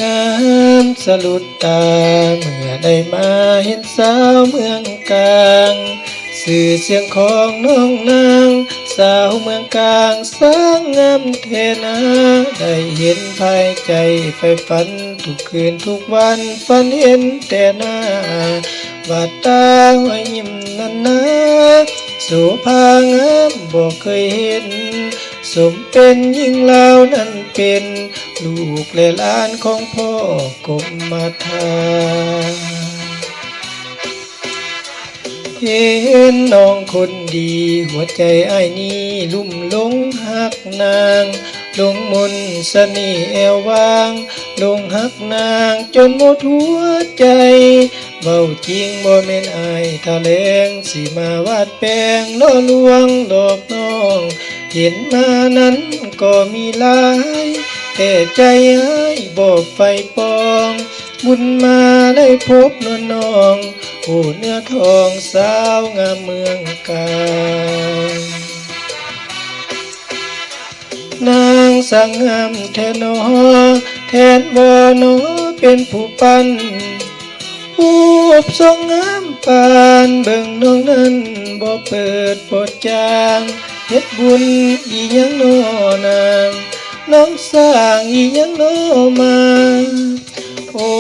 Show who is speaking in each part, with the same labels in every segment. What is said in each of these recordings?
Speaker 1: งามสะลุดตาเมื่อได้มาเห็นสาวเมืองกลางสื่อเสียงของน้องนางสาวเมืองกลางสางงามเทนาได้เห็นภายใจไฟฝันทุกคืนทุกวันฝันเห็นแต่หน้าวาดตาไว้ยิ้มนันนาโสภางามบ่เคยเห็นสมเป็นยิ่งลาวนั้นเป็นลูกและหลานของพ่อกรมธาเห็นน้องคนดีหัวใจอ้ายนี้ลุ่มหลงหักนางหลงมนต์เสน่ห์แอววางหลงหักนางจนหมดหัวใจเบาจริงบ่แม่นอายทะเลงสิมาวาดแปลงล่อลวงหลอกน้องเห็นมานั้นก็มีหลายแต่ใจอ้ายบ่ไฟปองบุญมาได้พบนวลน้องโอ้เนื้อทองสาวงามเมืองกาญนางสังงามแทนนอแทนบ่นอเป็นผู้ปันผู้ทรงงามปานเบิ่งน้องนั้นบ่เปิดบ่จางเฮ็ดบุญอีหยังน้อนางน้องสร้างอีหยังน้อมาโอ้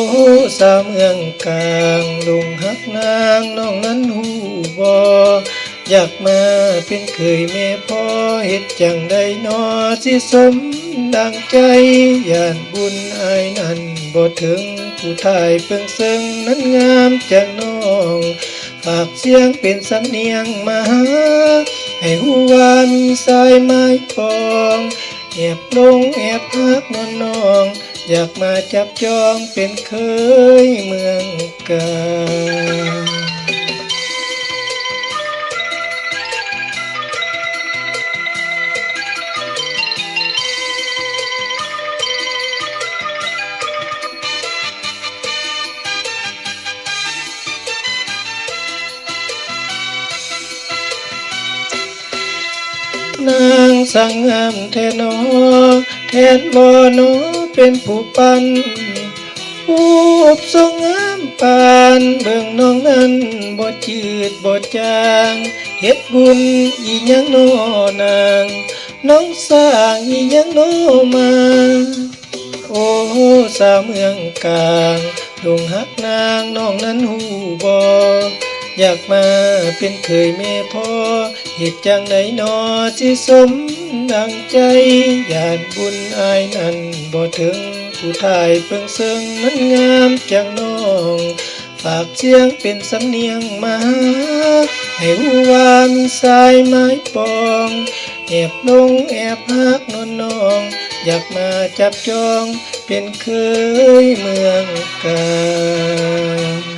Speaker 1: สาวเมืองกลางลุงหักนางน้องนั้นหูบ่อยากมาเป็นเคยแม่พ่อเฮ็ดจังใดนอสิสมดังใจย่านบุญอายนั้นบ่ถึงผู้ทายเพิ่งซึ่งนั้นงามจังน้องฝากเสียงเป็นสำเนียงมาหาให้หูว่ามีสายไม้ปองแอบลงแอบพักนอนน้องอยากมาจับจองเป็นเคยเมืองกาญนางสังงามแทนนอแทนบ่นอเป็นผู้ปันผู้ทรงงามปานเบิ่งน้องนั้นบ่จืดบ่จางเฮ็ดบุญอีหยังน้อนางน้องสร้างอีหยังน้อมาโอ้สาวเมืองกลางลงหักนางน้องนั้นหูบ่อยากมาเป็นเคยแม่พ่อเหตุจังไหนนอสิสมดังใจย่านบุญอายนั้นบ่ถึงผู้ทายเพิ่งซึ่งนั้นงามจังน้องฝากเสียงเป็นสำเนียงมาให้หูว่ามีสายไม้ปองแอบลงแอบฮักนวลน้องอยากมาจับจองเป็นเคยเมืองกาญ